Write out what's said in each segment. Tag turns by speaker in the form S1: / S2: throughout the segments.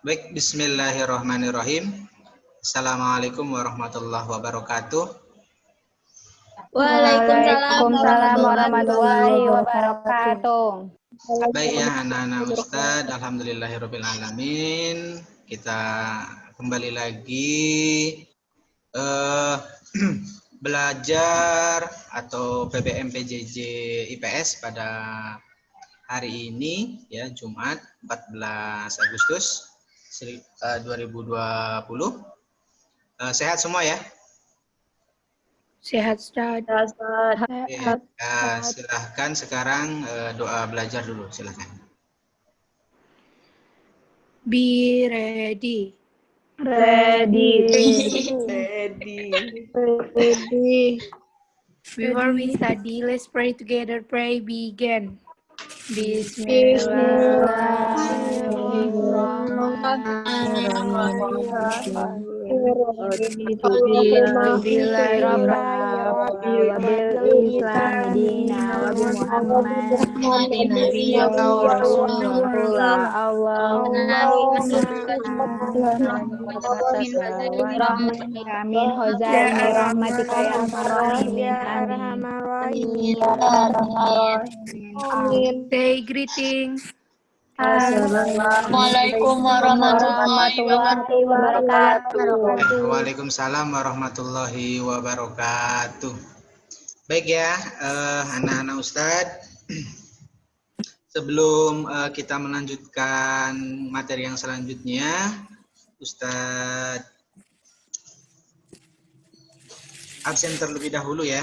S1: Baik, bismillahirrahmanirrahim. Assalamualaikum warahmatullahi wabarakatuh.
S2: Waalaikumsalam warahmatullahi wabarakatuh.
S1: Baik ya anak-anak Ustadz, alhamdulillahirrabbilalamin. Kita kembali lagi belajar atau PBM PJJ IPS pada hari ini ya, Jumat 14 Agustus 2020. Sehat semua ya?
S2: Sehat, Ustaz.
S1: Ya, silahkan sekarang doa belajar dulu, silahkan.
S2: Be ready.
S3: Ready.
S2: Before we study, let's pray together. Pray begin. Say greetings.
S3: Assalamualaikum warahmatullahi wabarakatuh.
S1: Waalaikumsalam warahmatullahi wabarakatuh. Baik ya, anak-anak Ustadz. Sebelum kita melanjutkan materi yang selanjutnya, Ustadz absen terlebih dahulu ya.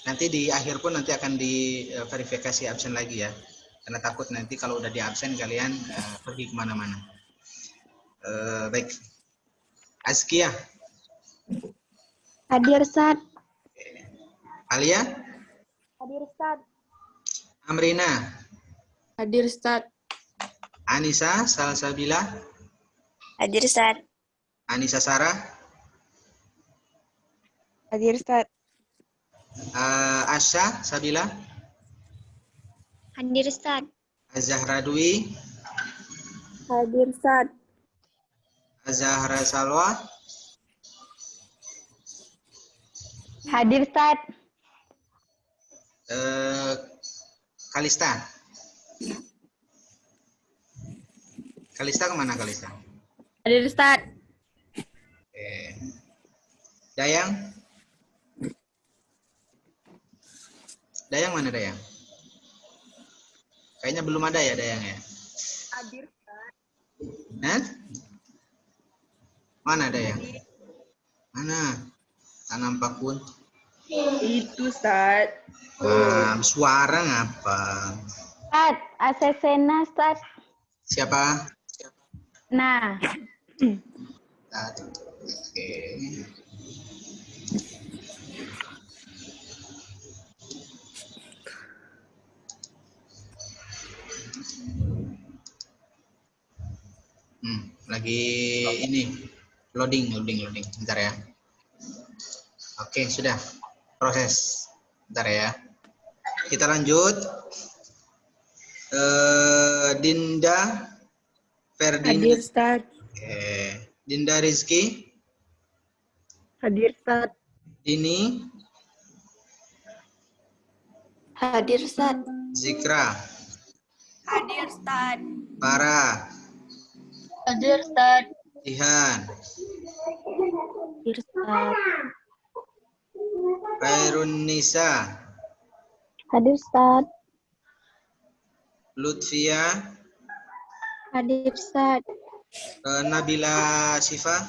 S1: Nanti di akhir pun nanti akan diverifikasi absen lagi ya. Karena takut nanti kalau udah di absen kalian pergi kemana-mana. Baik. Azkia.
S4: Hadir, Ustaz.
S1: Alia.
S4: Hadir, Ustaz.
S1: Amrina.
S2: Hadir, Ustaz.
S1: Anissa Salsabila.
S4: Hadir, Ustaz.
S1: Anissa Sarah.
S4: Hadir, Ustaz.
S1: Asya Sabila.
S4: Hadir, Ustaz.
S1: Azahra Dwi.
S4: Hadir, Ustaz.
S1: Azahra Salwa.
S4: Hadir, Ustaz.
S1: Kalista. Kalista kemana Kalista?
S2: Hadir, Ustaz.
S1: Dayang. Dayang mana Dayang? Kayaknya belum ada ya Dayang ya?
S4: Hadir, Ustaz.
S1: Mana Dayang? Mana? Tak nampak pun.
S3: Itu, Ustaz.
S1: Suara ngapa?
S4: Ustaz, Asesena, Ustaz.
S1: Siapa?
S4: Nah,
S1: Oke. Lagi ini loading. Bentar ya. Oke, sudah proses. Bentar ya. Kita lanjut. Dinda Ferdinand.
S2: Hadir, Ustaz.
S1: Dinda Rizky.
S2: Hadir, Ustaz.
S1: Dini.
S4: hadir, Ustaz.
S1: Zikra.
S4: Hadir, Ustaz.
S1: Farah.
S3: Hadir, Ustaz.
S1: Ihan.
S4: Hadir, Ustaz.
S1: Khairun Nisa.
S4: Hadir, Ustaz.
S1: Lutfia.
S4: Hadir, Ustaz.
S1: Nabila Sifa.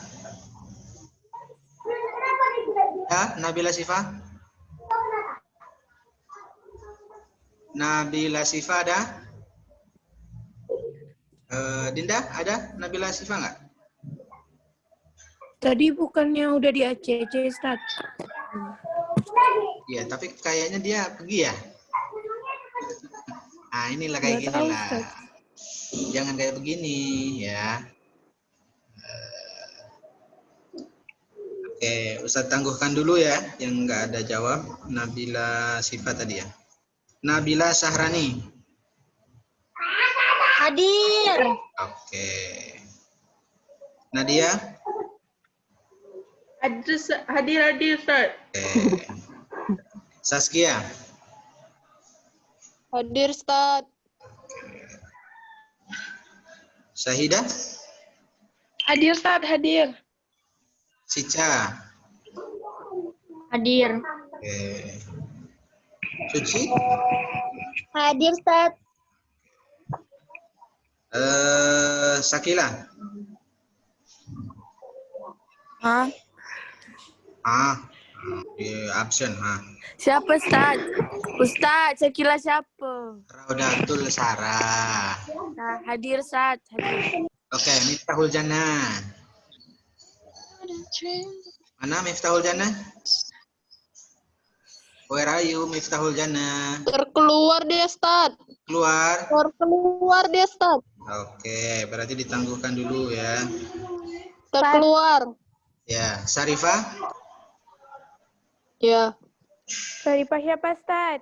S1: Ya, Nabila Sifa. Nabila Sifa ada? Dinda ada Nabila Sifa nggak?
S2: Tadi bukannya udah di ACC, Ustaz?
S1: Iya, tapi kayaknya dia pergi ya. Nah, inilah kayak
S2: Nggak
S1: gini
S2: tahu,
S1: lah.
S2: Ustaz.
S1: Jangan kayak begini ya. Oke, Ustaz tangguhkan dulu ya yang nggak ada jawab. Nabila Sifa tadi ya. Nabila Sahrani.
S4: Hadir.
S1: Oke. Nadia?
S3: Hadir, Ustaz.
S1: Oke. Saskia?
S5: Hadir, Ustaz.
S1: Syahida?
S3: Hadir, Ustaz, hadir.
S1: Cica?
S4: Hadir.
S1: Oke. Suci?
S4: Hadir, Ustaz.
S1: Sakila?
S2: Hah?
S1: Absen.
S2: Siapa Ustaz? Ustaz, Syakila siapa?
S1: Raudatul Sarah.
S2: Nah, hadir Ustaz, hadir.
S1: Oke, Miftahul Jannah. Mana Miftahul Jannah? Where are you, Miftahul Jannah?
S5: Terkeluar dia, Ustaz.
S1: Keluar.
S5: Terkeluar dia, Ustaz.
S1: Oke, berarti ditangguhkan dulu ya.
S5: Terkeluar.
S1: Ya, Sarifah?
S5: Ya.
S2: Sarifah siapa Ustaz?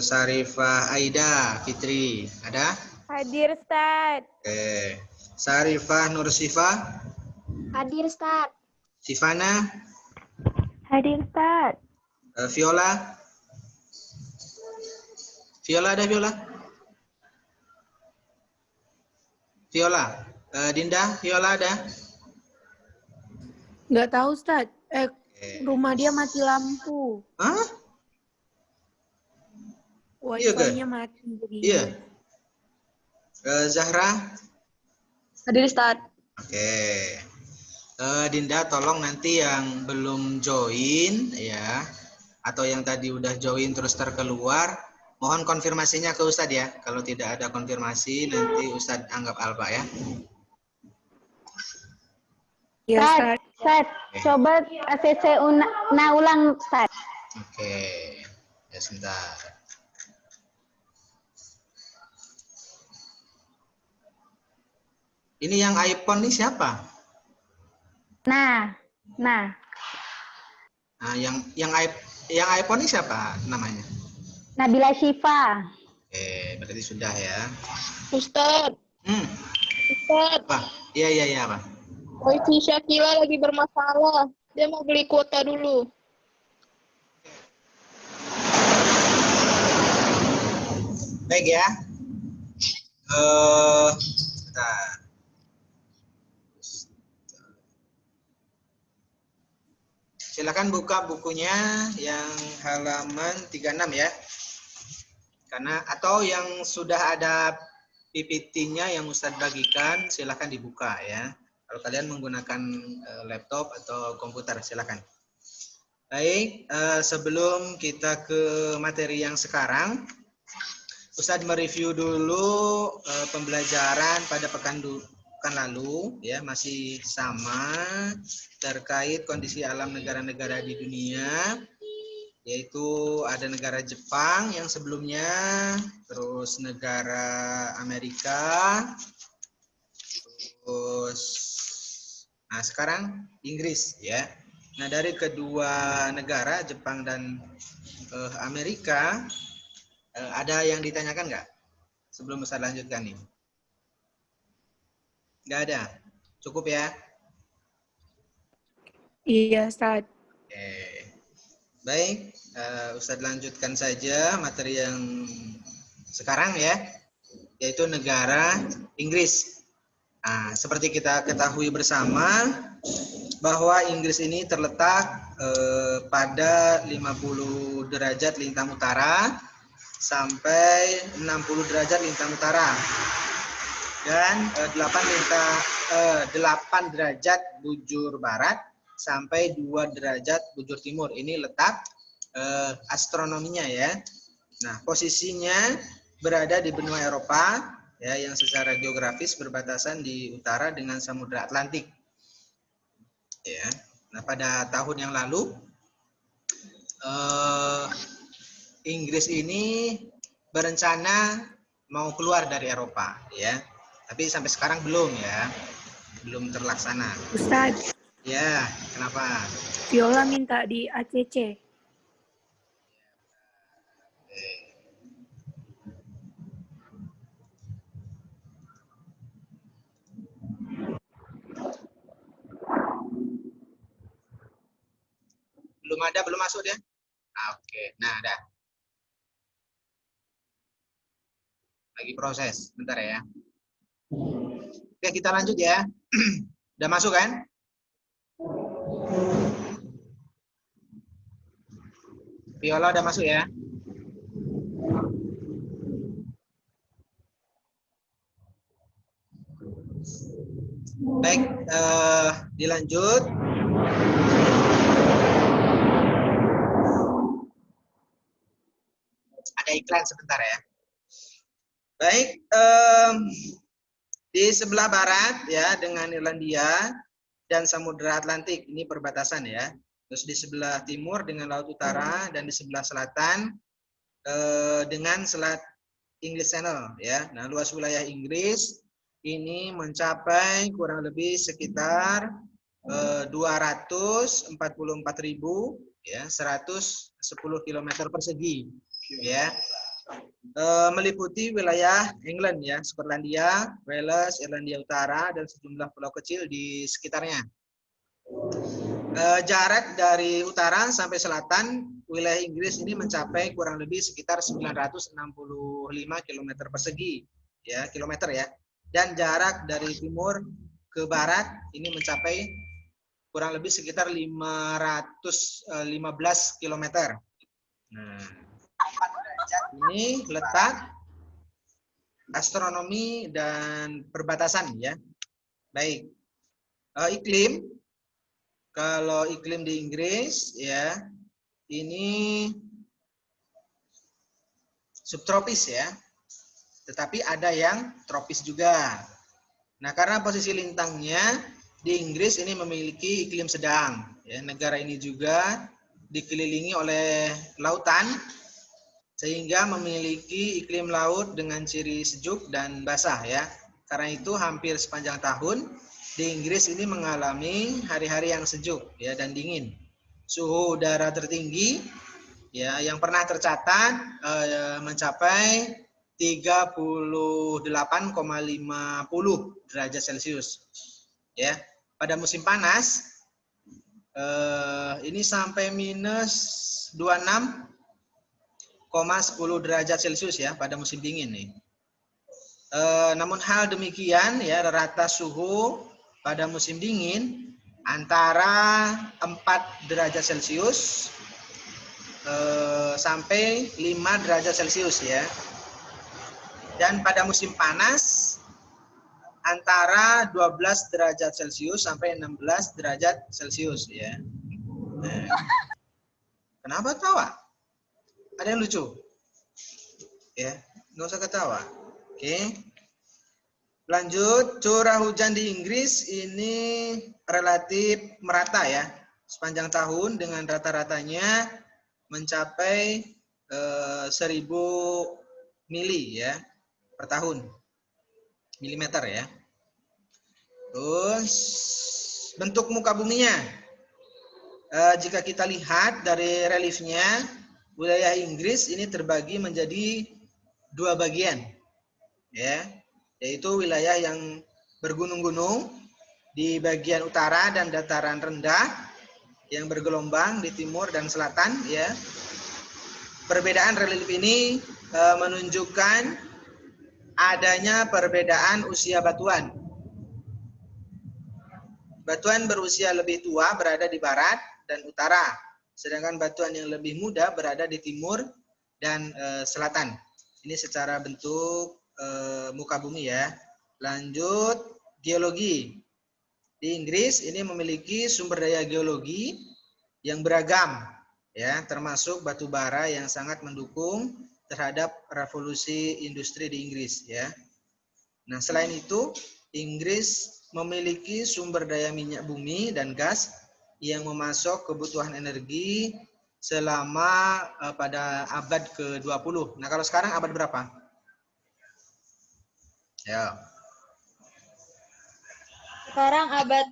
S1: Sarifah Aida Fitri. Ada?
S2: Hadir Ustaz.
S1: Oke. Sarifah Nursifa?
S4: Hadir, Ustaz.
S1: Sifana?
S2: Hadir Ustaz.
S1: Viola? Viola ada Viola? Viola? Dinda, Viola ada?
S2: Nggak tahu Ustaz.
S1: Oke.
S2: Rumah dia mati lampu.
S1: Hah? Iya, kan?
S2: Wifi-nya mati jadi.
S1: Iya. Zahra?
S3: Hadir, Ustaz.
S1: Oke. Dinda, tolong nanti yang belum join ya, atau yang tadi udah join terus terkeluar, mohon konfirmasinya ke Ustadz ya. Kalau tidak ada konfirmasi, nanti Ustadz anggap alfa ya.
S2: Iya Ustaz.
S4: Ustaz, coba ACC ulang, Ustaz.
S1: Oke. Ya, sebentar. Ini yang iPhone nih siapa?
S4: Nah.
S1: Nah, yang iPhone ini siapa namanya?
S4: Nabila Syifa.
S1: Oke, berarti sudah ya.
S5: Ustaz. Ustaz.
S1: Apa? Iya, apa?
S5: Wifi Syakila lagi bermasalah. Dia mau beli kuota dulu.
S1: Baik ya. Bentar. Silakan buka bukunya yang halaman 36 ya. Karena atau yang sudah ada PPT-nya yang Ustadz bagikan, silakan dibuka ya. Kalau kalian menggunakan laptop atau komputer, silakan. Baik, sebelum kita ke materi yang sekarang, Ustadz mereview dulu pembelajaran pada pekan lalu ya, masih sama terkait kondisi alam negara-negara di dunia, yaitu ada negara Jepang yang sebelumnya, terus negara Amerika, terus nah sekarang Inggris ya. Nah, dari kedua negara Jepang dan Amerika, ada yang ditanyakan nggak sebelum Ustaz lanjutkan nih? Nggak ada, cukup ya?
S2: Iya Ustaz.
S1: Oke. Baik, Ustaz lanjutkan saja materi yang sekarang ya, yaitu negara Inggris. Nah, seperti kita ketahui bersama bahwa Inggris ini terletak pada 50 derajat lintang utara sampai 60 derajat lintang utara dan 8 derajat bujur barat sampai 2 derajat bujur timur. Ini letak astronominya ya. Nah, posisinya berada di benua Eropa ya, yang secara geografis berbatasan di utara dengan Samudra Atlantik. Ya. Nah, pada tahun yang lalu Inggris ini berencana mau keluar dari Eropa ya. Tapi sampai sekarang belum ya. Belum terlaksana.
S2: Ustaz,
S1: Ya, kenapa?
S2: Viola minta di ACC.
S1: Belum ada, belum masuk dia? Oke, nah ada. Lagi proses, bentar ya. Oke, kita lanjut ya. Udah masuk kan? Viola udah masuk ya? Baik, dilanjut. Ada iklan sebentar ya. Baik, di sebelah barat ya dengan Irlandia dan Samudra Atlantik, ini perbatasan ya. Terus di sebelah timur dengan Laut Utara dan di sebelah selatan dengan Selat English Channel ya. Nah, luas wilayah Inggris ini mencapai kurang lebih sekitar 244.000 ya, 110 km persegi ya. Meliputi wilayah England ya, Skotlandia, Wales, Irlandia Utara dan sejumlah pulau kecil di sekitarnya. Jarak dari utara sampai selatan wilayah Inggris ini mencapai kurang lebih sekitar 965 km persegi ya, kilometer ya. Dan jarak dari timur ke barat ini mencapai kurang lebih sekitar 515 km. Nah, ini letak astronomi dan perbatasan ya. Baik. Iklim, kalau iklim di Inggris ya, ini subtropis ya. Tetapi ada yang tropis juga. Nah, karena posisi lintangnya di Inggris ini memiliki iklim sedang. Ya, negara ini juga dikelilingi oleh lautan, sehingga memiliki iklim laut dengan ciri sejuk dan basah ya. Karena itu hampir sepanjang tahun di Inggris ini mengalami hari-hari yang sejuk ya dan dingin. Suhu udara tertinggi ya yang pernah tercatat mencapai 38,50 derajat Celcius. Ya, pada musim panas ini sampai minus 26,10 derajat Celcius ya pada musim dingin nih. Namun hal demikian ya rata suhu pada musim dingin antara 4 derajat Celcius sampai 5 derajat Celcius ya. Dan pada musim panas antara 12 derajat Celcius sampai 16 derajat Celcius ya. Nah, kenapa tawa? Ada yang lucu? Ya, nggak usah ketawa. Oke. Lanjut, curah hujan di Inggris ini relatif merata ya. Sepanjang tahun dengan rata-ratanya mencapai 1000 mili ya per tahun. Milimeter ya. Terus bentuk muka buminya. Jika kita lihat dari reliefnya, wilayah Inggris ini terbagi menjadi 2 bagian. Ya, yaitu wilayah yang bergunung-gunung di bagian utara dan dataran rendah yang bergelombang di timur dan selatan ya. Perbedaan relief ini menunjukkan adanya perbedaan usia batuan. Batuan berusia lebih tua berada di barat dan utara, sedangkan batuan yang lebih muda berada di timur dan selatan. Ini secara bentuk muka bumi ya. Lanjut, geologi. Di Inggris ini memiliki sumber daya geologi yang beragam ya, termasuk batu bara yang sangat mendukung terhadap revolusi industri di Inggris ya. Nah, selain itu, Inggris memiliki sumber daya minyak bumi dan gas yang memasok kebutuhan energi selama pada abad ke-20. Nah, kalau sekarang abad berapa? Ya.
S5: Sekarang abad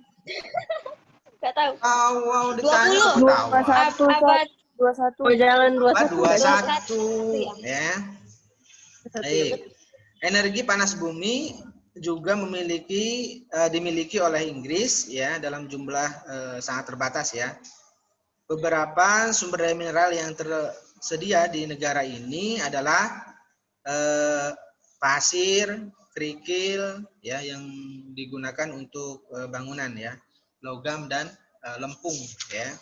S5: nggak tahu.
S1: Wow, ditanya
S5: 20. Abad
S3: 21. Jalan
S1: 21
S5: ya.
S1: ya. Baik. Energi panas bumi juga dimiliki oleh Inggris ya dalam jumlah sangat terbatas ya. beberapa sumber daya mineral yang tersedia di negara ini adalah pasir, kerikil, ya, yang digunakan untuk bangunan, ya, logam dan lempung, ya.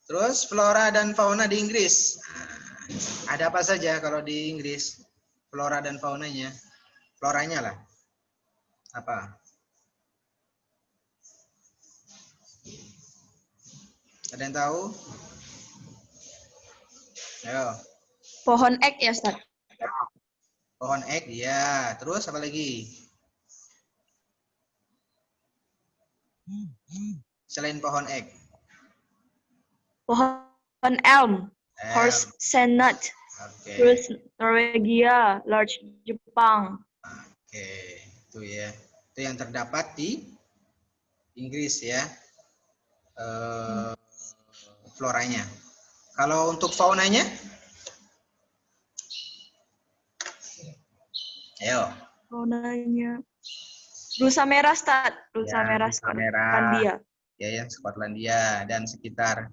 S1: Terus flora dan fauna di Inggris. Nah, ada apa saja kalau di Inggris? Flora dan faunanya. Floranya lah. Apa? Ada yang tahu? Ayo.
S3: Pohon ek ya, Ustaz.
S1: Pohon ek, ya. Terus apa lagi? Selain pohon ek.
S3: Pohon elm. Horse chestnut.
S1: Oke.
S3: Terus Norwegia, larch Jepang.
S1: Oke, itu ya. Itu yang terdapat di Inggris, ya. Floranya. Kalau untuk faunanya? Ayo.
S3: Faunanya. Rusa merah, Ustaz. Rusa
S1: Ya,
S3: merah
S1: rusa merah.
S3: Skotlandia.
S1: Ya, yang Skotlandia dan sekitar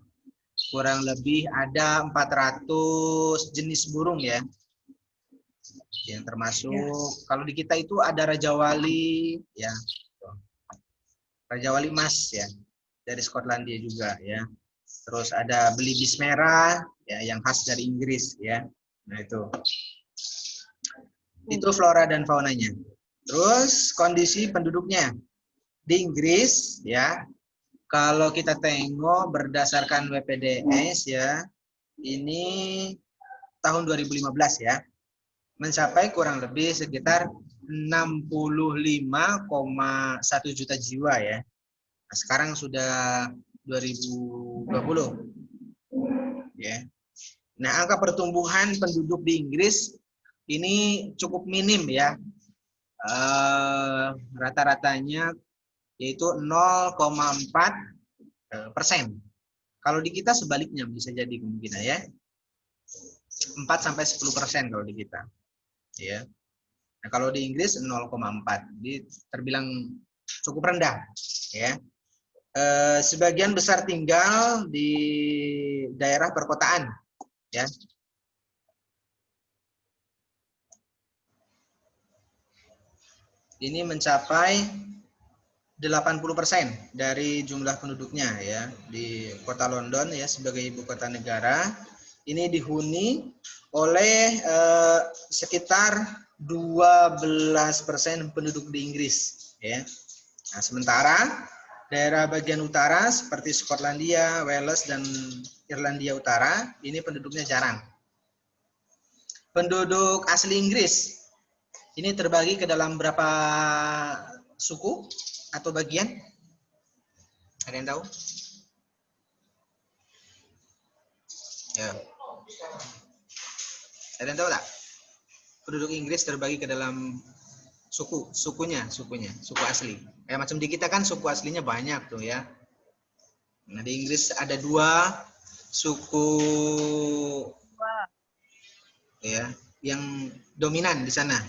S1: kurang lebih ada 400 jenis burung, ya. Yang termasuk kalau di kita itu ada Raja Wali, ya. Raja Wali Mas, ya. Dari Skotlandia juga, ya. Terus ada belibis merah, ya, yang khas dari Inggris, ya. Nah, itu flora dan faunanya. Terus kondisi penduduknya di Inggris, ya. Kalau kita tengok berdasarkan WPDS, ya, ini tahun 2015, ya, mencapai kurang lebih sekitar 65,1 juta jiwa, ya. Nah, sekarang sudah 2020, ya. Nah, angka pertumbuhan penduduk di Inggris ini cukup minim, ya. Rata-ratanya yaitu 0,4%. Kalau di kita sebaliknya bisa jadi kemungkinan, ya. 4-10% kalau di kita, ya. Nah, kalau di Inggris 0,4, jadi terbilang cukup rendah, ya. Sebagian besar tinggal di daerah perkotaan, ya. Ini mencapai 80% dari jumlah penduduknya, ya, di kota London, ya, sebagai ibu kota negara. Ini dihuni oleh sekitar 12% penduduk di Inggris, ya. Nah, sementara daerah bagian utara seperti Skotlandia, Wales dan Irlandia Utara ini penduduknya jarang. Penduduk asli Inggris ini terbagi ke dalam berapa suku atau bagian? Ada yang tahu? Ya. Ada yang tahu tak? Penduduk Inggris terbagi ke dalam suku asli. Kayak macam di kita kan suku aslinya banyak tuh, ya. Nah, di Inggris ada 2 suku, ya, yang dominan di sana,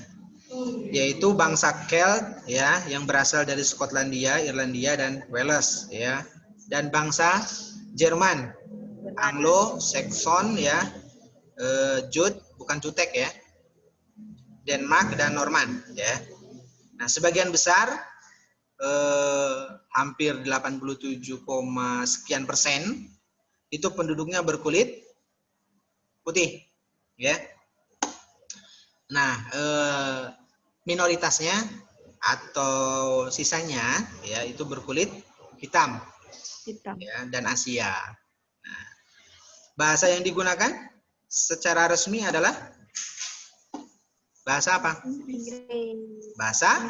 S1: yaitu bangsa Celt, ya, yang berasal dari Skotlandia, Irlandia dan Wales, ya, dan bangsa Jerman, Anglo-Saxon, ya, Jut, bukan Jutek, ya, Denmark dan Norman, ya. Nah, sebagian besar hampir 87, sekian persen itu penduduknya berkulit putih, ya. Nah, minoritasnya atau sisanya, ya, itu berkulit hitam, ya, dan Asia. Nah, bahasa yang digunakan secara resmi adalah bahasa apa?
S4: Inggris.
S1: Bahasa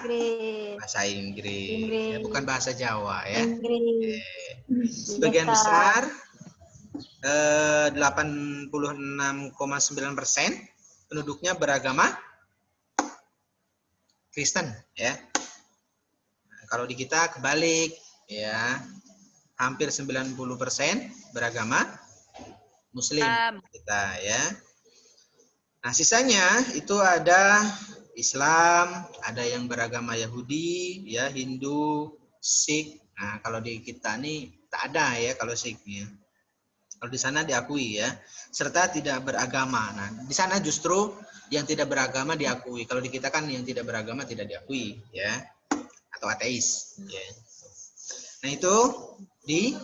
S4: Inggris.
S1: Ya, bukan bahasa Jawa, ya.
S4: Inggris.
S1: Sebagian besar 86,9% penduduknya beragama Kristen, ya. Nah, kalau di kita kebalik, ya, hampir 90% beragama Muslim kita, ya. Nah, sisanya itu ada Islam, ada yang beragama Yahudi, ya, Hindu, Sikh, Nah, kalau di kita nih tak ada ya kalau Sikh-nya. Kalau di sana diakui ya, serta tidak beragama. Nah, di sana justru yang tidak beragama diakui. Kalau di kita kan yang tidak beragama tidak diakui ya, atau ateis ya. Nah, itu di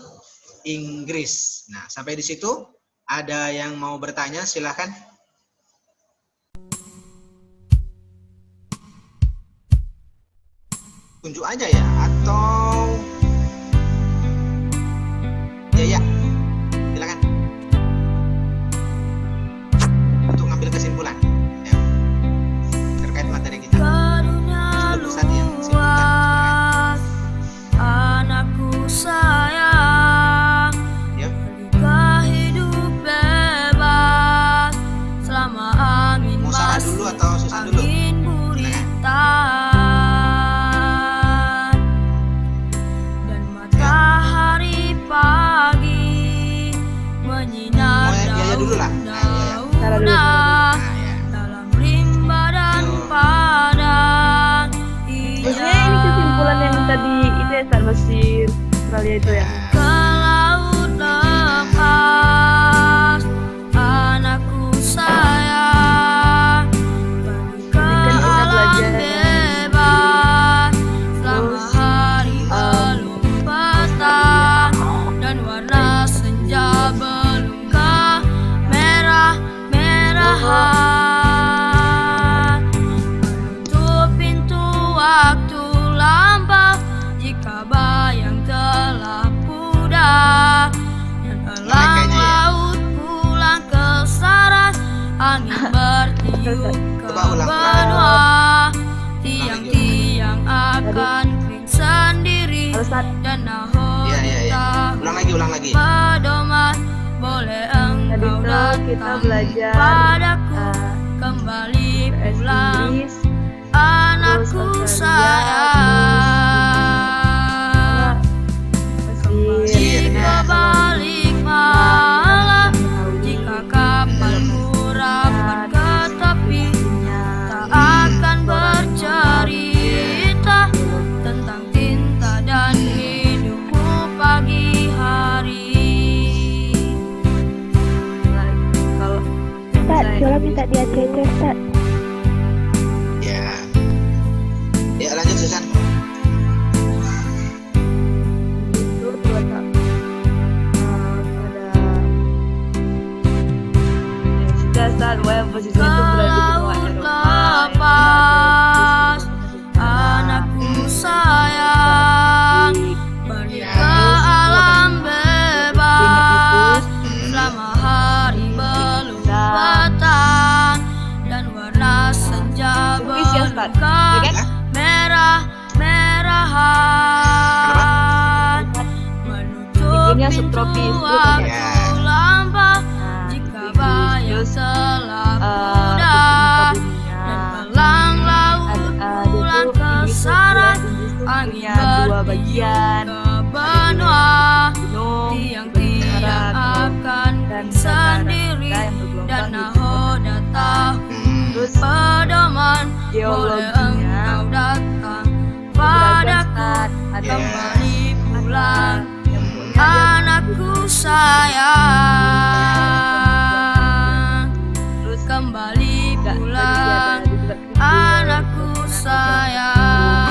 S1: Inggris. Nah, sampai di situ ada yang mau bertanya silahkan. Tunjuk aja ya, atau ya silakan untuk ngambil kesimpulan ya, terkait materi kita. Sebelum Ustaz yang silakan.
S6: Anakku sayang,
S1: Ya.
S6: ketika hidup bebas, selama angin
S1: Mau Sarah dulu atau Susan dulu?
S6: angin gurita dan matahari pagi menyinar
S1: Mau Yaya dulu lah.
S3: Sarah dulu.
S6: daun-daunan
S1: Nah, ya.
S6: dalam rimba dan
S1: Yo.
S6: padang
S3: Maksudnya ini kesimpulan yang tadi itu ya Ustaz, masih Australia itu ya.
S6: ke laut lepas, anakku sayang, pergi ke
S3: Kan kita
S6: alam
S3: belajar.
S6: bebas, selama
S3: Terus,
S6: hari belum petang dan warna senja belum kemerah-merahan, menutup pintu waktu lampau jika bayang telah pudar dan elang
S1: kayaknya ya.
S6: laut pulang ke sarat, angin bertiup ke
S1: Coba ulang.
S6: benua, tiang-tiang akan kering sendiri
S3: Halo Ustaz.
S6: dan nahodita
S1: Iya. Ulang lagi.
S6: pedoman boleh
S3: Tadi
S6: engkau
S3: tuh kita
S6: datang
S3: belajar
S6: padaku, kembali
S3: PS
S6: pulang
S3: Inggris,
S6: anakku
S3: terus
S6: sayang.
S3: Mesir,
S6: Jika balik malam, jika kapalmu rapat ke tepi, tak akan bercerita tentang tinta dan hidupmu pagi hari.
S3: Kalau
S4: Ustaz, Jola minta di ACC, Ustaz.
S1: Ya. Ya, lanjut Susan.
S3: itu terletak pada sudah saat web posisinya itu berada di benua
S6: Laut
S3: Eropa.
S6: lepas, anakku sayang, pergi ke alam bebas, selama hari belum petang dan warna senja
S3: Tulis ya, Ustaz.
S6: belum
S3: Ya kan?
S6: kemerah-merahan, menutup
S3: Iklimnya
S6: pintu
S3: subtropis, gitu kan?
S6: waktu
S1: Ya.
S6: lampau
S3: Nah,
S6: jika
S3: Inggris,
S6: bayang
S3: terus
S6: telah
S3: bentuk
S6: pudar
S3: muka buminya.
S6: dan elang laut
S3: Dia
S6: pulang
S3: tuh
S6: ke
S3: Inggris tuh
S6: sarat,
S3: Inggris tuh
S6: angin
S3: punya dua
S6: bertiup
S3: bagian,
S6: ke benua,
S3: gunung,
S6: tiang-tiang
S3: barat,
S6: akan
S3: dan
S6: sendiri
S3: yang bergelombang
S6: dan
S3: gitu.
S6: nahoda tahu
S3: Terus
S6: pedoman boleh
S3: geologinya
S6: engkau datang
S3: beragam
S6: padaku,
S3: Ustaz. Ada
S6: kembali pulang
S3: yang punya
S6: anakku sayang,
S3: terus
S6: kembali
S3: nggak
S6: pulang
S3: tadi ada juga
S6: anakku sayang.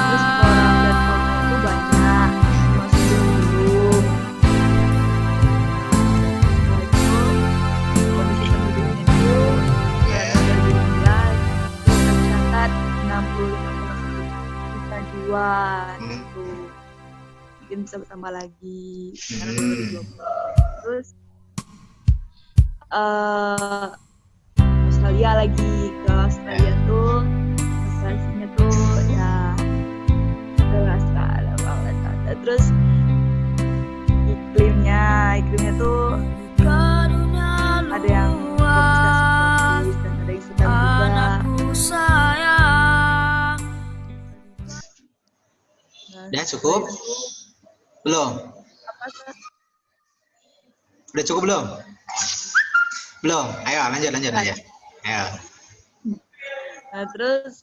S3: terus orang dan fauna itu banyak masih belum. Setelah itu kondisi penduduknya itu
S1: Ya.
S3: 2019 tercatat 65,1 juta jiwa gitu. Mungkin bisa bertambah lagi karena 2020. Terus Australia lagi ke Australia tuh populasinya tuh ya terasa banget ada. Terus iklimnya tuh ada yang tropis dan ada yang sedang juga.
S6: Anakku sayang.
S1: Udah cukup? Belum? Udah cukup belum? Belum. Ayo lanjut. Ayo.
S3: Nah terus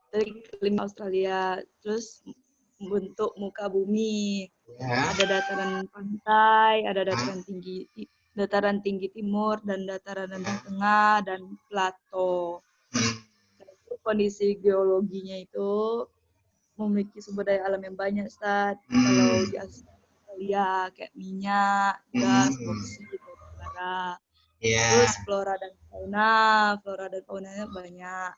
S3: dari iklim Australia, terus bentuk muka bumi.
S1: Ya.
S3: Ada dataran pantai, ada dataran tinggi timur dan dataran rendah tengah dan plato. Kondisi geologinya itu memiliki sumber daya alam yang banyak, Ustaz. Kalau di Australia kayak minyak, gas, boksit, batu bara. Terus flora dan faunanya banyak.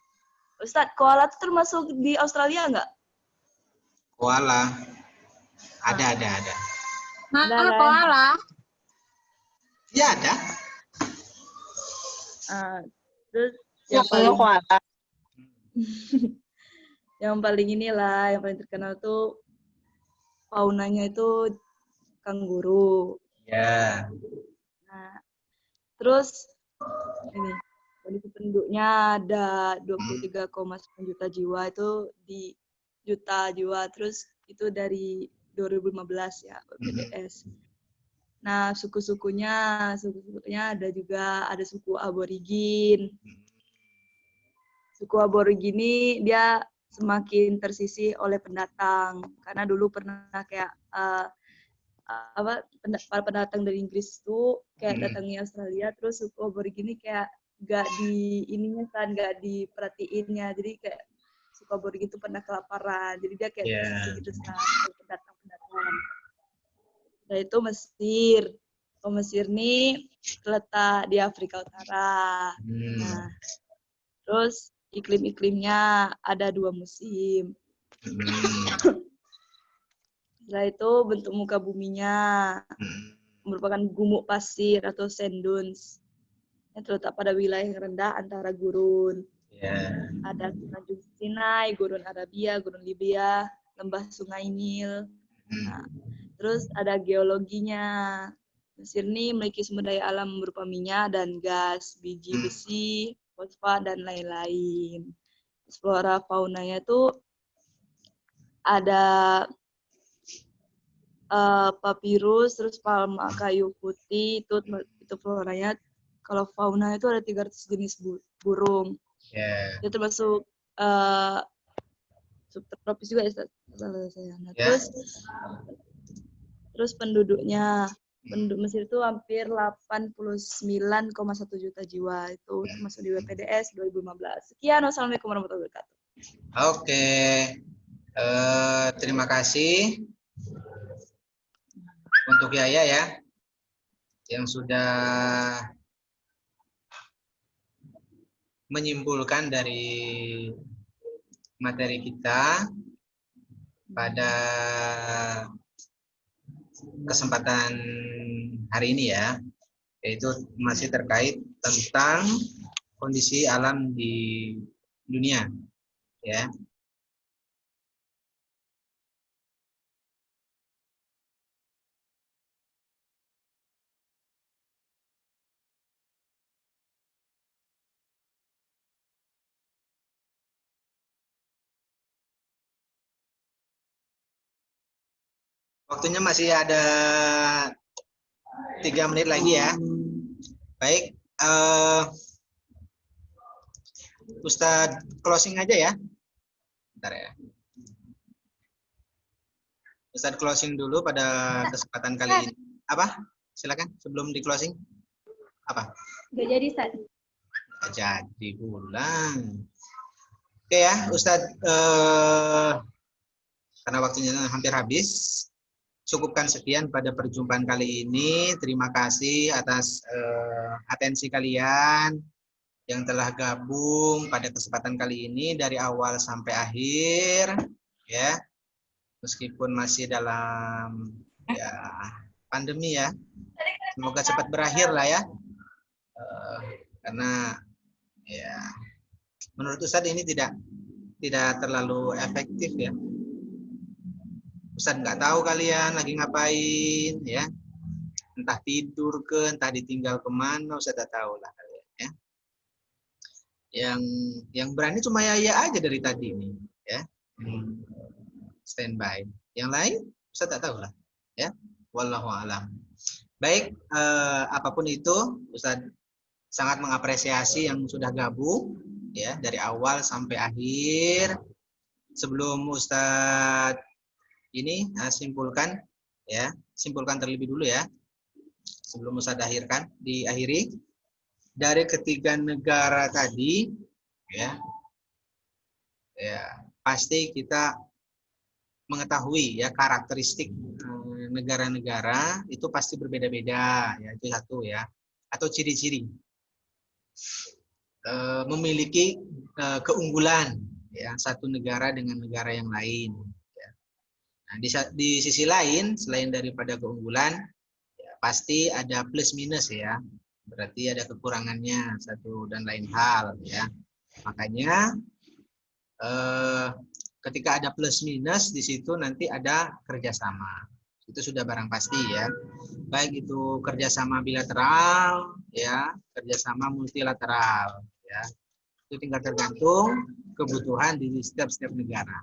S3: Ustaz, koala itu termasuk di Australia nggak?
S1: Koala. Ada.
S5: Mana
S3: kan?
S5: koala?
S1: Ya ada.
S3: Terus
S5: Ya, kalau koala.
S3: yang paling terkenal tuh faunanya itu kanguru.
S1: Ya.
S3: Nah, terus ini kondisi penduduknya ada 23,9 juta jiwa, itu di juta jiwa, terus itu dari 2015 ya BPS. Nah, suku-sukunya ada suku aborigin. Suku aborigin ini dia semakin tersisih oleh pendatang, karena dulu pernah kayak para pendatang dari Inggris tuh kayak datangnya Australia, terus suku aborigin ini kayak gak diperhatiinnya, jadi kayak suku aborigin itu pernah kelaparan, jadi dia kayak tersisih gitu sama pendatang. Nah itu Mesir. Mesir ini terletak di Afrika Utara. Nah, terus iklim-iklimnya ada 2 musim. Setelah itu bentuk muka buminya merupakan gumuk pasir atau sand dunes yang terletak pada wilayah yang rendah antara gurun. Ada Semenanjung Sinai, Gurun Arabia, Gurun Libya, lembah Sungai Nil. Nah, terus ada geologinya. Mesir ini memiliki sumber daya alam berupa minyak dan gas, biji besi, fosfat, dan lain-lain. Flora faunanya itu ada papirus, terus palma kayu putih, itu floranya. Kalau fauna itu ada 300 jenis burung. Itu termasuk subtropis juga ya, salah saya. Nah, terus penduduk Mesir itu hampir 89,1 juta jiwa, itu termasuk di WPDS 2015. Sekian, wassalamualaikum warahmatullahi wabarakatuh.
S1: Oke, terima kasih untuk Yaya ya, yang sudah menyimpulkan dari materi kita pada kesempatan hari ini ya, yaitu masih terkait tentang kondisi alam di dunia ya. Waktunya masih ada 3 menit lagi ya. Baik, Ustadz closing aja ya. Bentar ya. Ustadz closing dulu pada kesempatan kali ini. Apa? Silakan sebelum di closing. Apa?
S2: Gak jadi, Ustaz.
S1: Gak jadi pulang. Oke ya, Ustadz. Karena waktunya hampir habis. Cukupkan sekian pada perjumpaan kali ini. Terima kasih atas atensi kalian yang telah gabung pada kesempatan kali ini dari awal sampai akhir ya. Meskipun masih dalam ya pandemi ya. Semoga cepat berakhir lah ya. Karena ya menurut Ustadz ini tidak terlalu efektif ya. Ustadz nggak tahu kalian lagi ngapain ya, entah tidur ke, entah ditinggal kemana, Ustadz tak tahu lah kalian ya. Yang berani cuma Yaya aja dari tadi nih ya, standby. Yang lain Ustadz tak tahu lah ya. Wallahu a'lam. Baik, apapun itu Ustadz sangat mengapresiasi yang sudah gabung ya dari awal sampai akhir. sebelum Ustadz ini simpulkan ya, simpulkan terlebih dulu ya. Sebelum Ustadz diakhiri dari ketiga negara tadi ya. Ya, pasti kita mengetahui ya karakteristik negara-negara itu pasti berbeda-beda ya, itu satu ya, atau ciri-ciri memiliki keunggulan ya satu negara dengan negara yang lain ya. Nah, di sisi lain selain daripada keunggulan ya, pasti ada plus minus ya, berarti ada kekurangannya satu dan lain hal ya. Makanya ketika ada plus minus di situ nanti ada kerjasama. Itu sudah barang pasti ya. Baik itu kerjasama bilateral ya, kerjasama multilateral ya. Itu tinggal tergantung kebutuhan di setiap negara.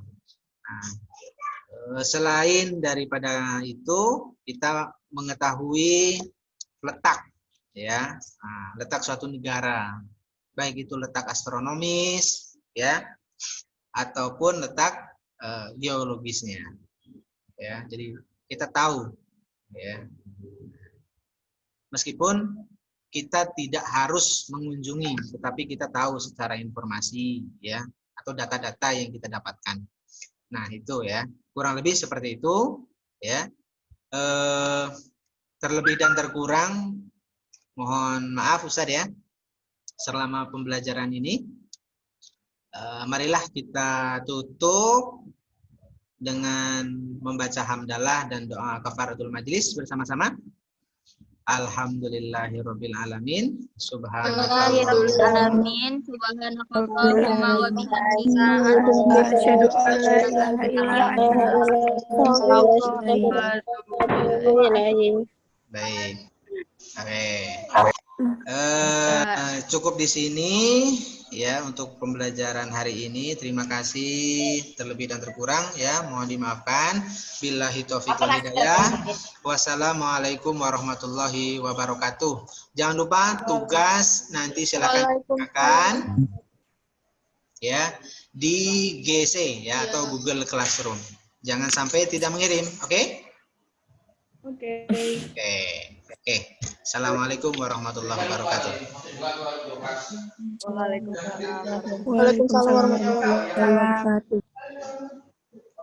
S1: Nah, selain daripada itu kita mengetahui letak ya, letak suatu negara. Baik itu letak astronomis ya, ataupun letak geologisnya ya. Jadi kita tahu ya, meskipun kita tidak harus mengunjungi, tetapi kita tahu secara informasi ya, atau data-data yang kita dapatkan. Nah itu ya, kurang lebih seperti itu ya. Terlebih dan terkurang mohon maaf Ustadz ya, selama pembelajaran ini. Marilah kita tutup dengan membaca hamdalah dan doa kafaratul majlis bersama-sama. Alhamdulillahirabbil alamin.
S5: Alamin. Subhanakallahumma wa bihamdika
S2: Asyhadu an la ilaha illa anta.
S1: Baik. Oke. Cukup di sini ya untuk pembelajaran hari ini. Terima kasih terlebih dan terkurang ya, mohon dimaafkan. Billahi taufiq wal hidayah. Wassalamualaikum warahmatullahi wabarakatuh. Jangan lupa tugas nanti silakan gunakan ya di GC ya atau Google Classroom. Jangan sampai tidak mengirim, oke?
S3: Oke.
S1: Oke. Assalamualaikum warahmatullahi wabarakatuh.
S3: Waalaikumsalam.
S2: Waalaikumsalam warahmatullahi wabarakatuh.